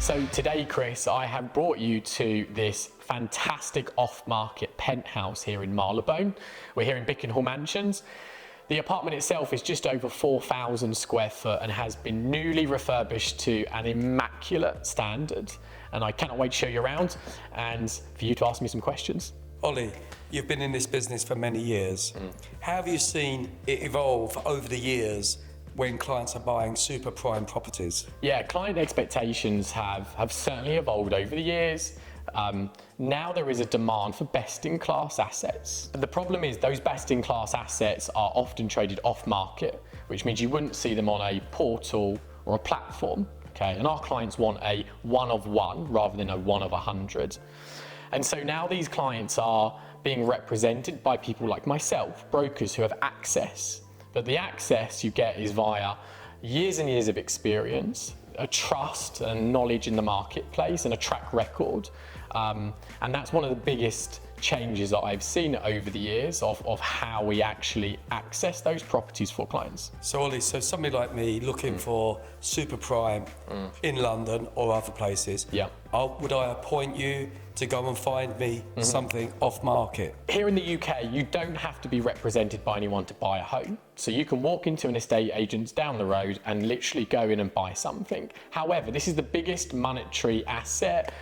So today, Chris, I have brought you to this fantastic off-market penthouse here in Marylebone. We're here in Bickenhall Mansions. The apartment itself is just over 4,000 square foot and has been newly refurbished to an immaculate standard. And I cannot wait to show you around and for you to ask me some questions. Ollie, you've been in this business for many years. How have you seen it evolve over the years when clients are buying super prime properties? Yeah, client expectations have certainly evolved over the years. Now there is a demand for best-in-class assets. The problem is those best-in-class assets are often traded off-market, which means you wouldn't see them on a portal or a platform, okay? And our clients want a one of one rather than a one of 100. And so now these clients are being represented by people like myself, brokers who have access. But the access you get is via years and years of experience, a trust and knowledge in the marketplace and a track record. And that's one of the biggest changes that I've seen over the years of how we actually access those properties for clients. So Ollie, so somebody like me looking for super prime in London or other places, Yeah. Would I appoint you to go and find me something off market? Here in the UK, you don't have to be represented by anyone to buy a home. So you can walk into an estate agent down the road and literally go in and buy something. However, this is the biggest monetary asset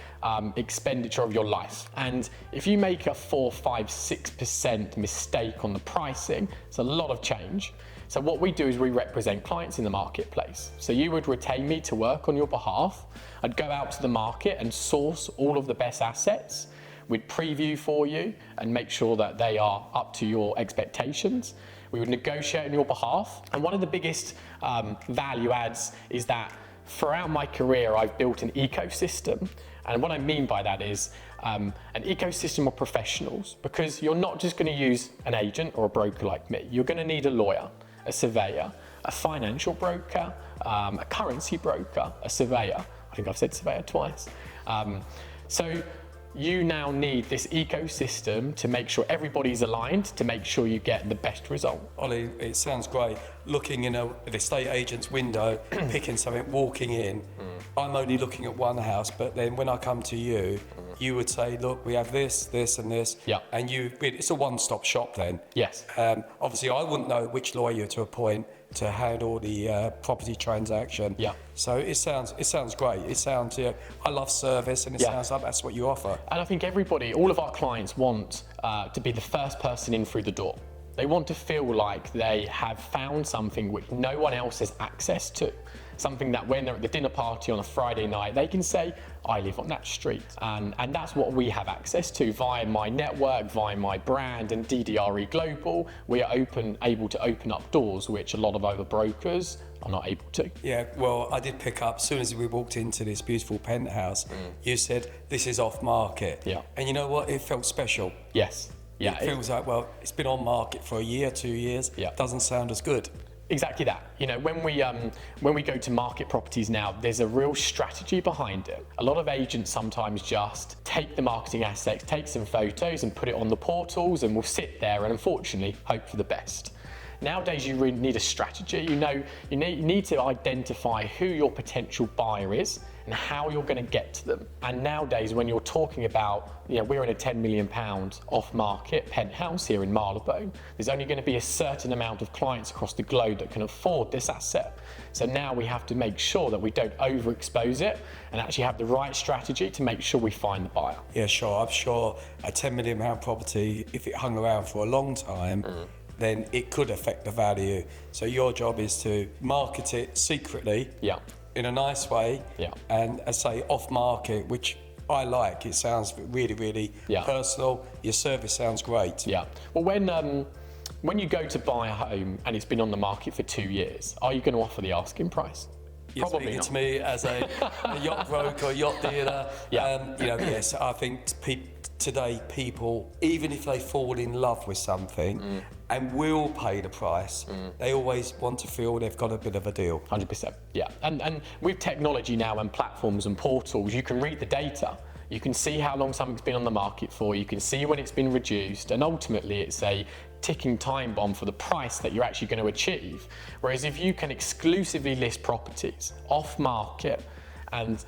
expenditure of your life. And if you make a 4, 5, 6% mistake on the pricing, it's a lot of change. So what we do is we represent clients in the marketplace. So you would retain me to work on your behalf. I'd go out to the market and source all of the best assets. We'd preview for you and make sure that they are up to your expectations. We would negotiate on your behalf. And one of the biggest value adds is that throughout my career, I've built an ecosystem. And what I mean by that is an ecosystem of professionals, because you're not just going to use an agent or a broker like me. You're going to need a lawyer, a surveyor, a financial broker, a currency broker, a surveyor. I think I've said surveyor twice. So you now need this ecosystem to make sure everybody's aligned, to make sure you get the best result. Ollie, it sounds great. Looking in an estate agent's window, picking something, walking in. I'm only looking at one house, but then when I come to you, you would say, look, we have this, this and this. Yeah. And it's a one-stop shop then. Yes. Obviously, I wouldn't know which lawyer to appoint to handle the property transaction. Yeah. So it sounds great. It sounds, I love service, and it sounds like that's what you offer. And I think everybody, all of our clients want to be the first person in through the door. They want to feel like they have found something which no one else has access to. Something that when they're at the dinner party on a Friday night, they can say, I live on that street. And that's what we have access to via my network, via my brand and DDRE Global. We are able to open up doors which a lot of other brokers are not able to. Yeah, well, I did pick up, as soon as we walked into this beautiful penthouse, you said, this is off market. Yeah. And you know what? It felt special. Yes. Yeah. It feels like, well, it's been on market for a year, 2 years. Yeah. Doesn't sound as good. Exactly that. You know, when we go to market properties now, there's a real strategy behind it. A lot of agents sometimes just take the marketing assets, take some photos and put it on the portals, and will sit there and unfortunately hope for the best. Nowadays, you really need a strategy. You need to identify who your potential buyer is and how you're going to get to them. And nowadays, when you're talking about, we're in a £10 million off-market penthouse here in Marylebone, there's only going to be a certain amount of clients across the globe that can afford this asset. So now we have to make sure that we don't overexpose it and actually have the right strategy to make sure we find the buyer. Yeah, sure. I'm sure a £10 million property, if it hung around for a long time, then it could affect the value. So your job is to market it secretly. Yeah. In a nice way, and say off market, which I like. It sounds really, really personal. Your service sounds great. Yeah. Well, when you go to buy a home and it's been on the market for 2 years, are you going to offer the asking price? You're Probably speaking not. to me as a yacht broker, yacht dealer. Yeah. Yes, I think today people, even if they fall in love with something and will pay the price, they always want to feel they've got a bit of a deal. 100%, yeah. And with technology now and platforms and portals, you can read the data. You can see how long something's been on the market for, you can see when it's been reduced, and ultimately it's a ticking time bomb for the price that you're actually going to achieve. Whereas if you can exclusively list properties off market And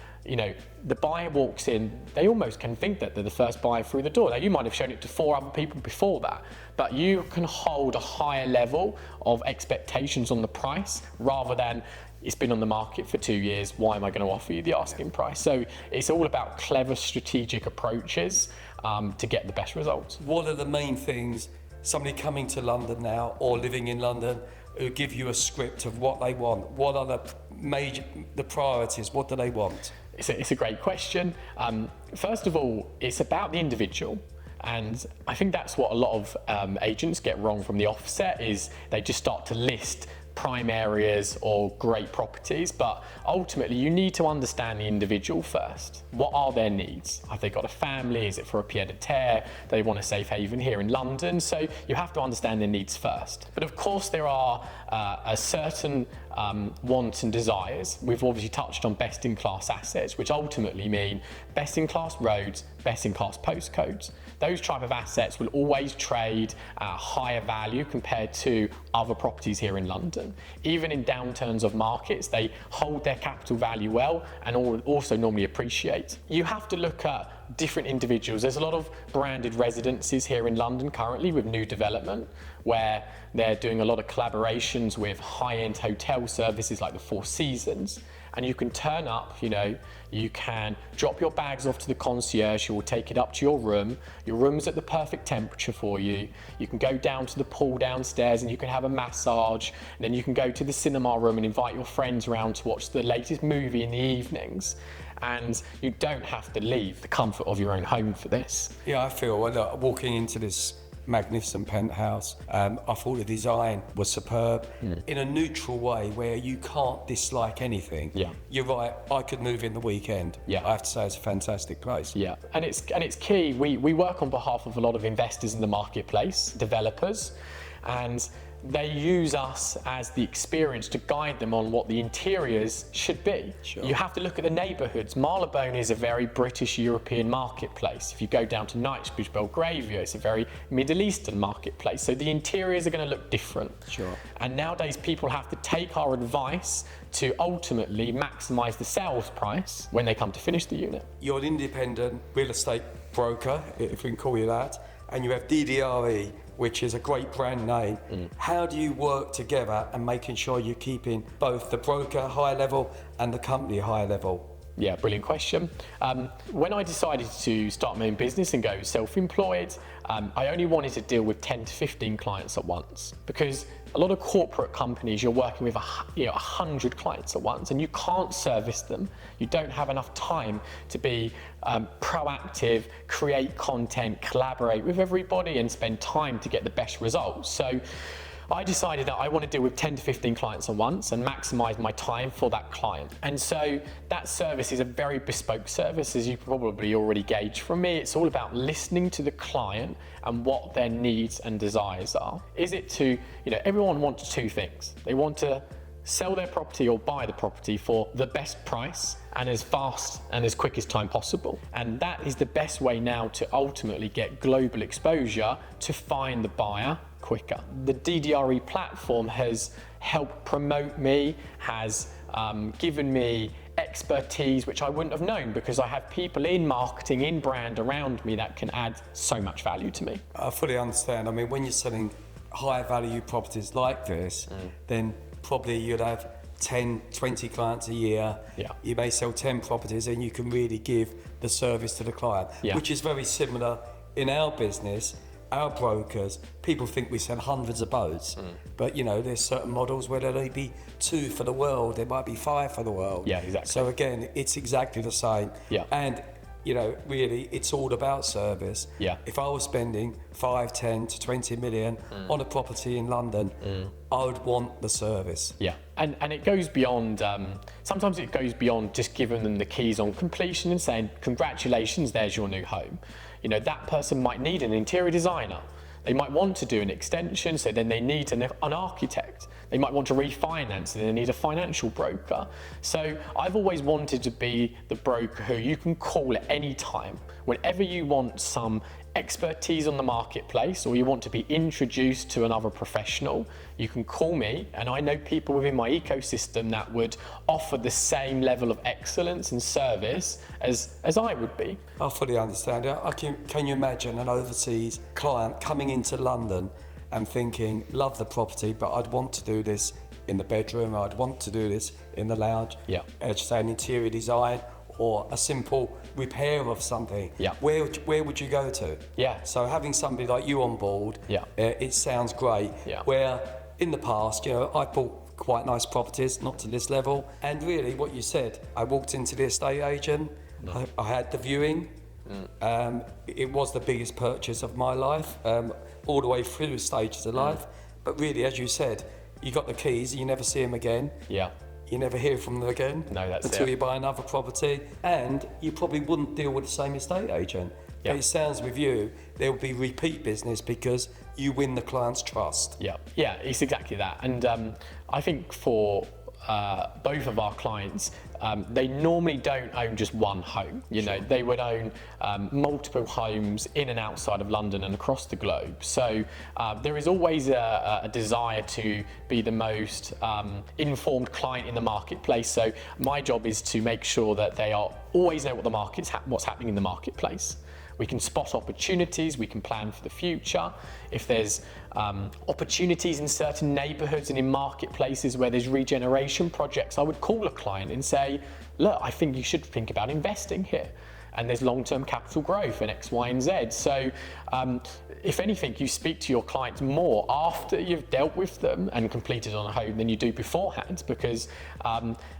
the buyer walks in, they almost can think that they're the first buyer through the door. Now, you might have shown it to 4 other people before that, but you can hold a higher level of expectations on the price rather than it's been on the market for 2 years, why am I going to offer you the asking price? So it's all about clever strategic approaches to get the best results. What are the main things somebody coming to London now or living in London who give you a script of what they want? What are the priorities? What do they want? It's a great question. First of all, it's about the individual. And I think that's what a lot of agents get wrong from the offset, is they just start to list prime areas or great properties, but ultimately you need to understand the individual first. What are their needs? Have they got a family? Is it for a pied-à-terre? They want a safe haven here in London, so you have to understand their needs first. But of course there are a certain wants and desires. We've obviously touched on best-in-class assets, which ultimately mean best-in-class roads, best-in-class postcodes. Those type of assets will always trade at a higher value compared to other properties here in London. Even in downturns of markets, they hold their capital value well and also normally appreciate. You have to look at different individuals. There's a lot of branded residences here in London currently with new development, where they're doing a lot of collaborations with high-end hotel services like the Four Seasons. And you can turn up, you can drop your bags off to the concierge who will take it up to your room. Your room's at the perfect temperature for you. You can go down to the pool downstairs and you can have a massage. And then you can go to the cinema room and invite your friends around to watch the latest movie in the evenings. And you don't have to leave the comfort of your own home for this. Yeah, I feel walking into this magnificent penthouse, I thought the design was superb in a neutral way where you can't dislike anything. Yeah. You're right, I could move in the weekend. Yeah. I have to say it's a fantastic place. Yeah, and it's key. We work on behalf of a lot of investors in the marketplace, developers, and they use us as the experience to guide them on what the interiors should be. Sure. You have to look at the neighbourhoods. Marylebone is a very British European marketplace. If you go down to Knightsbridge, Belgravia, it's a very Middle Eastern marketplace. So the interiors are going to look different. Sure. And nowadays people have to take our advice to ultimately maximise the sales price when they come to finish the unit. You're an independent real estate broker, if we can call you that, and you have DDRE, which is a great brand name. How do you work together and making sure you're keeping both the broker high level and the company high level? Yeah, brilliant question. When I decided to start my own business and go self-employed, I only wanted to deal with 10 to 15 clients at once, because a lot of corporate companies, you're working with 100 clients at once and you can't service them. You don't have enough time to be proactive, create content, collaborate with everybody and spend time to get the best results. So I decided that I want to deal with 10 to 15 clients at once and maximize my time for that client. And so that service is a very bespoke service, as you probably already gauged from me. It's all about listening to the client and what their needs and desires are. Is it to, everyone wants 2 things. They want to sell their property or buy the property for the best price and as fast and as quick as time possible. And that is the best way now to ultimately get global exposure to find the buyer quicker. The DDRE platform has helped promote me, has given me expertise which I wouldn't have known, because I have people in marketing, in brand around me that can add so much value to me. I fully understand. I mean, when you're selling high value properties like this, then probably you'd have 10, 20 clients a year. Yeah. You may sell 10 properties and you can really give the service to the client, which is very similar in our business. Our brokers, people think we sell hundreds of boats, but there's certain models where there'll only be 2 for the world, there might be 5 for the world. Yeah, exactly. So again, it's exactly the same. Yeah. And really, it's all about service. Yeah. If I was spending 5, 10 to 20 million on a property in London, I would want the service. Yeah, and it goes beyond, sometimes it goes beyond just giving them the keys on completion and saying, congratulations, there's your new home. That person might need an interior designer. They might want to do an extension, so then they need an architect. They might want to refinance, so they need a financial broker. So I've always wanted to be the broker who you can call at any time. Whenever you want some expertise on the marketplace, or you want to be introduced to another professional, you can call me, and I know people within my ecosystem that would offer the same level of excellence and service as I would be. I fully understand. Can you imagine an overseas client coming into London and thinking, love the property, but I'd want to do this in the bedroom, I'd want to do this in the lounge, say an interior design, or a simple repair of something. Where would you go to? So having somebody like you on board, it sounds great. Where in the past, I bought quite nice properties, not to this level, and really what you said, I walked into the estate agent, I had the viewing, it was the biggest purchase of my life, all the way through the stages of life, but really, as you said, you got the keys, you never see them again. You never hear from them again. No, that's until you buy another property, and you probably wouldn't deal with the same estate agent. But it sounds with you, there will be repeat business because you win the client's trust. Yeah, it's exactly that. And I think for both of our clients, they normally don't own just one home. They would own multiple homes in and outside of London and across the globe. So there is always a desire to be the most informed client in the marketplace. So my job is to make sure that they always know what what's happening in the marketplace. We can spot opportunities, we can plan for the future. If there's opportunities in certain neighbourhoods and in marketplaces where there's regeneration projects, I would call a client and say, look, I think you should think about investing here. And there's long-term capital growth and X, Y, and Z. So if anything, you speak to your clients more after you've dealt with them and completed on a home than you do beforehand, because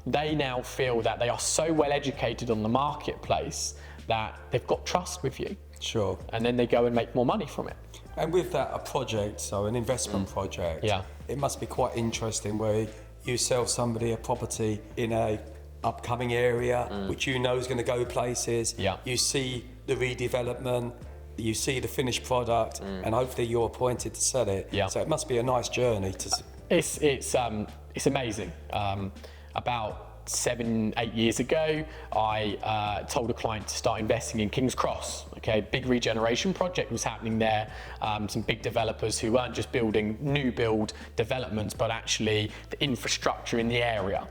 they now feel that they are so well educated on the marketplace that they've got trust with you. Sure. And then they go and make more money from it. And with that, a project, so an investment project, it must be quite interesting where you sell somebody a property in a upcoming area, which you know is going to go places. You see the redevelopment, you see the finished product, and hopefully you're appointed to sell it. So it must be a nice journey to. It's amazing. About 7-8 years ago, I told a client to start investing in King's Cross. Big regeneration project was happening there. Some big developers who weren't just building new build developments, but actually the infrastructure in the area.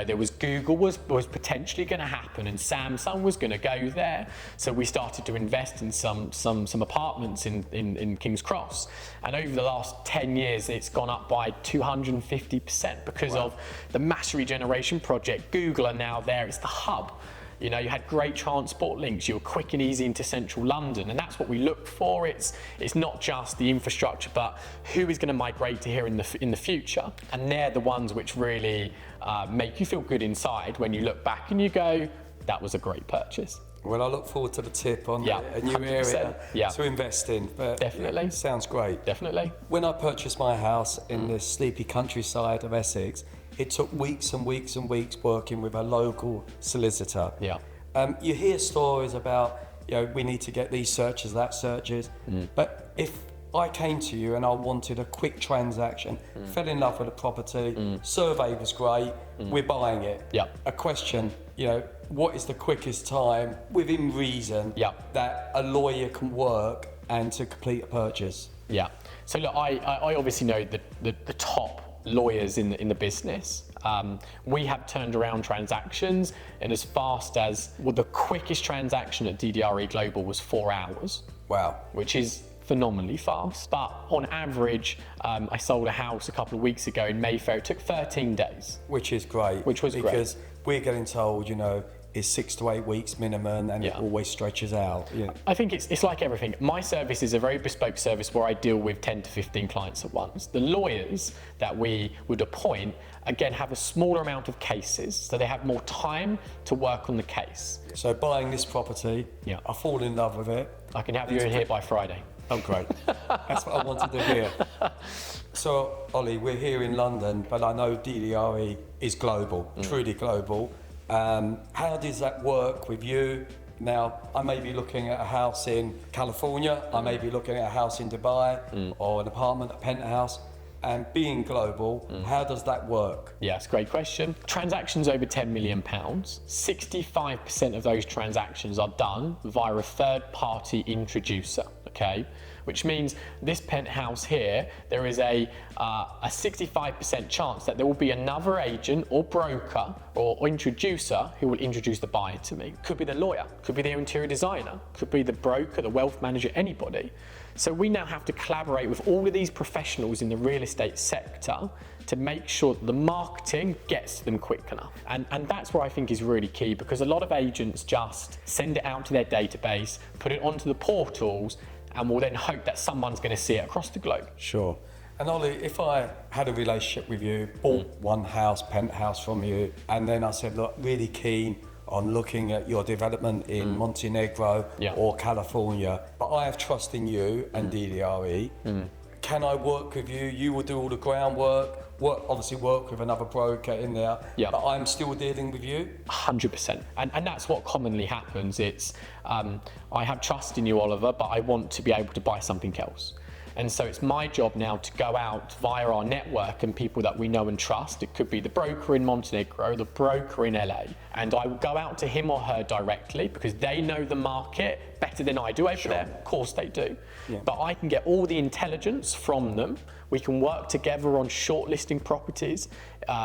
There was Google was potentially going to happen, and Samsung was going to go there. So we started to invest in some apartments in King's Cross, and over the last 10 years, it's gone up by 250% because of the mass regeneration project. Google are now there; it's the hub. You had great transport links, you were quick and easy into central London, and that's what we look for. It's not just the infrastructure, but who is going to migrate to here in the future, and they're the ones which really make you feel good inside when you look back and you go, that was a great purchase. Well, I look forward to the tip on a new area to invest in. But definitely. Sounds great. Definitely. When I purchased my house in the sleepy countryside of Essex, it took weeks and weeks and weeks working with a local solicitor. You hear stories about, we need to get these searches, that searches. But if I came to you and I wanted a quick transaction, fell in love with a property, survey was great, we're buying it. A question, what is the quickest time within reason that a lawyer can work and to complete a purchase? So look, I obviously know the top lawyers in the business. We have turned around transactions in as fast as, the quickest transaction at DDRE Global was 4 hours. Wow. Which is phenomenally fast. But on average, I sold a house a couple of weeks ago in Mayfair. It took 13 days. Which is great. Because we're getting told, is 6 to 8 weeks minimum, and it always stretches out. I think it's like everything. My service is a very bespoke service where I deal with 10 to 15 clients at once. The lawyers that we would appoint, again, have a smaller amount of cases, so they have more time to work on the case. So buying this property, I fall in love with it. I can have you in here by Friday. Oh, great. That's what I wanted to hear. So, Ollie, we're here in London, but I know DDRE is global, truly global. How does that work with you? Now, I may be looking at a house in California, I may be looking at a house in Dubai, or an apartment, a penthouse. and being global, how does that work? Yes, great question. Transactions over £10 million, 65% of those transactions are done via a third-party introducer, okay? Which means this penthouse here, there is a 65% chance that there will be another agent or broker or introducer who will introduce the buyer to me. Could be the lawyer, could be the interior designer, could be the broker, the wealth manager, anybody. So we now have to collaborate with all of these professionals in the real estate sector to make sure that the marketing gets to them quick enough. And that's where I think is really key, because a lot of agents just send it out to their database, put it onto the portals, and will then hope that someone's going to see it across the globe. Sure. And Ollie, if I had a relationship with you, bought one house, penthouse from you, and then I said, look, really keen on looking at your development in Montenegro or California, but I have trust in you and DDRE. Can I work with you? You will do all the groundwork, obviously work with another broker in there, but I'm still dealing with you? 100%. And that's what commonly happens. It's, I have trust in you, Oliver, but I want to be able to buy something else. And so it's my job now to go out via our network and people that we know and trust. It could be the broker in Montenegro, the broker in LA, and I will go out to him or her directly because they know the market better than I do over there. Of course they do. But I can get all the intelligence from them. We can work together on shortlisting properties,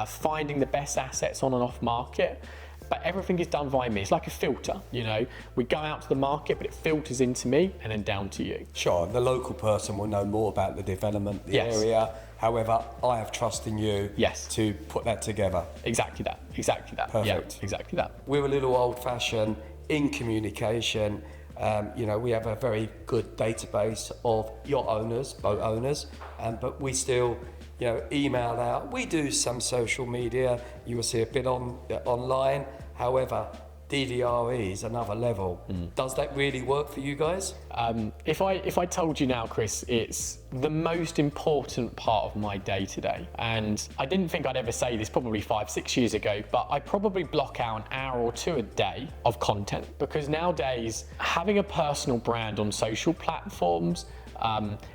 finding the best assets on and off market. But everything is done via me. It's like a filter, you know. We go out to the market, but it filters into me and then down to you. Sure, the local person will know more about the development, the area. However, I have trust in you to put that together. Exactly that, exactly that. Perfect. Yeah, exactly that. We're a little old-fashioned in communication. You know, we have a very good database of yacht owners, boat owners, but we still, you know, email out. We do some social media. You will see a bit online. However, DDRE is another level. Does that really work for you guys? If I told you now, Chris, it's the most important part of my day today. And I didn't think I'd ever say this probably 5-6 years ago, but I probably block out an hour or two a day of content, because nowadays having a personal brand on social platforms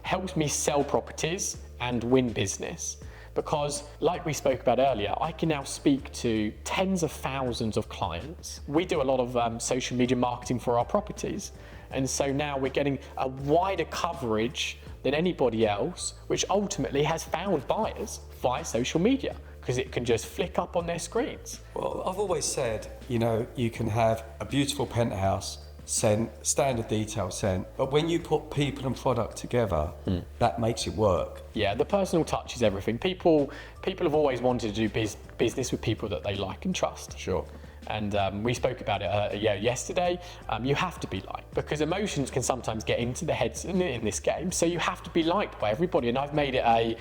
helps me sell properties and win business. Because, like we spoke about earlier, I can now speak to tens of thousands of clients. We do a lot of social media marketing for our properties. And so now we're getting a wider coverage than anybody else, which ultimately has found buyers via social media, because it can just flick up on their screens. Well, I've always said, you know, you can have a beautiful penthouse, standard detail sent, but when you put people and product together, that makes it work. Yeah, the personal touch is everything. People have always wanted to do business with people that they like and trust. Sure. And we spoke about it yesterday. You have to be liked, because emotions can sometimes get into the heads in this game. So you have to be liked by everybody. And I've made it a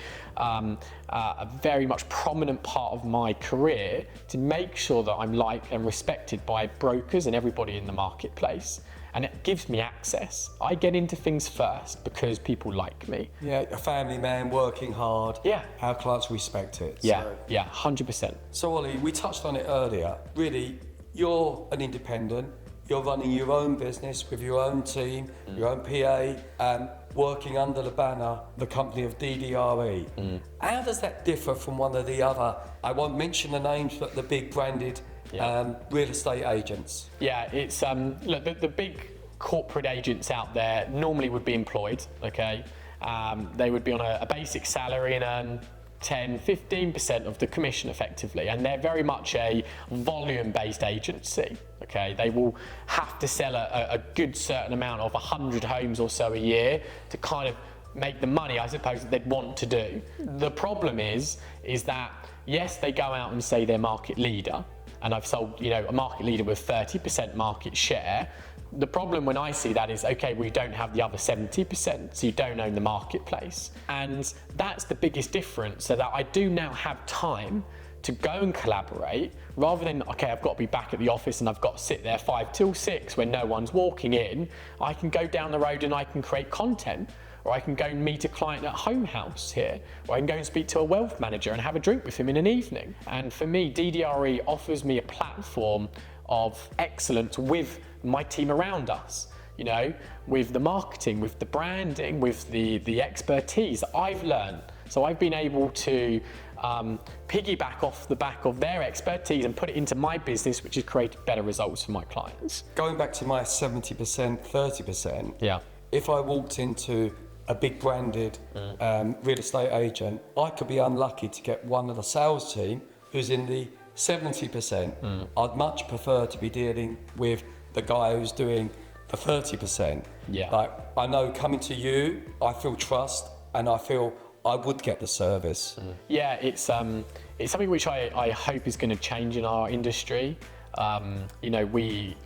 very much prominent part of my career to make sure that I'm liked and respected by brokers and everybody in the marketplace. And it gives me access. I get into things first because people like me. Yeah, a family man working hard. Yeah. Our clients respect it. Yeah, so. yeah, 100%. So Ollie, we touched on it earlier. Really, you're an independent. You're running your own business with your own team, your own PA, and working under the banner, the company of DDRE. How does that differ from one of the other, I won't mention the names, but the big branded real estate agents? Yeah, it's look, the big corporate agents out there normally would be employed, okay? They would be on a basic salary and earn 10-15% of the commission effectively, and they're very much a volume-based agency, okay? They will have to sell a good certain amount of 100 homes or so a year to kind of make the money, I suppose, that they'd want to do. The problem is that, yes, they go out and say they're market leader, and I've sold, you know, a market leader with 30% market share. The problem when I see that is, okay, well, you don't have the other 70%, so you don't own the marketplace. And that's the biggest difference, so that I do now have time to go and collaborate, rather than, okay, I've got to be back at the office and I've got to sit there 5 till 6 when no one's walking in. I can go down the road and I can create content, or I can go and meet a client at home house here, or I can go and speak to a wealth manager and have a drink with him in an evening. And for me, DDRE offers me a platform of excellence with my team around us, you know, with the marketing, with the branding, with the expertise that I've learned So I've been able to piggyback off the back of their expertise and put it into my business, which has created better results for my clients. Going back to my 70%, 30%, Yeah. if I walked into a big branded real estate agent, I could be unlucky to get one of the sales team who's in the 70%. I'd much prefer to be dealing with the guy who's doing the 30%. Yeah. Like, I know coming to you, I feel trust and I feel I would get the service. Yeah, it's something which I hope is going to change in our industry. You know,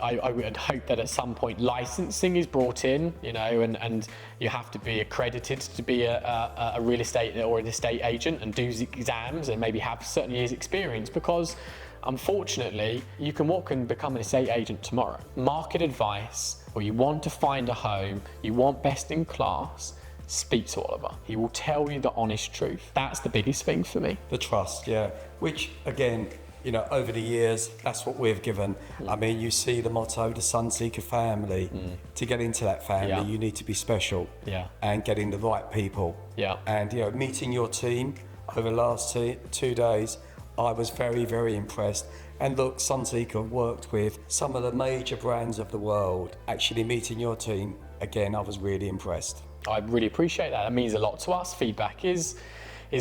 I would hope that at some point licensing is brought in, you know, and you have to be accredited to be a real estate or an estate agent and do exams and maybe have certain years experience, because unfortunately you can walk and become an estate agent tomorrow. Market advice, or you want to find a home, you want best in class, speak to Oliver. He will tell you the honest truth. That's the biggest thing for me. The trust, yeah. Which, again, you know, over the years, that's what we've given. I mean, you see the motto, the Sunseeker family. To get into that family, you need to be special. Yeah. And getting the right people. Yeah. And, you know, meeting your team over the last 2 days, I was very, very impressed. And look, Sunseeker worked with some of the major brands of the world. Actually meeting your team, again, I was really impressed. I really appreciate that. It means a lot to us. Feedback is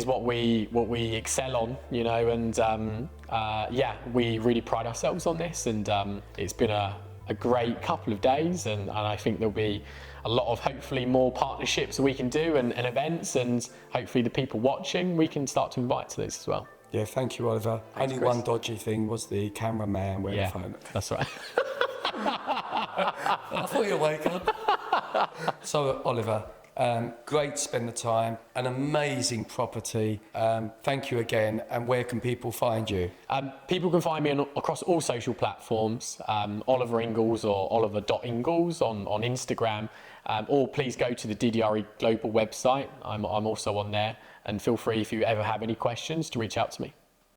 what we excel on, you know, and yeah, we really pride ourselves on this, and it's been a great couple of days, and I think there'll be a lot of hopefully more partnerships we can do and events, and hopefully the people watching we can start to invite to this as well. Yeah, thank you, Oliver. Thanks, Only Chris. one dodgy thing was the cameraman wearing the phone. That's right. I thought you'd wake up. So, Oliver, great to spend the time, an amazing property. Thank you again. And where can people find you? People can find me across all social platforms, Oliver Ingles or Oliver.Ingles on Instagram, or please go to the DDRE Global website. I'm also on there, and feel free, if you ever have any questions, to reach out to me.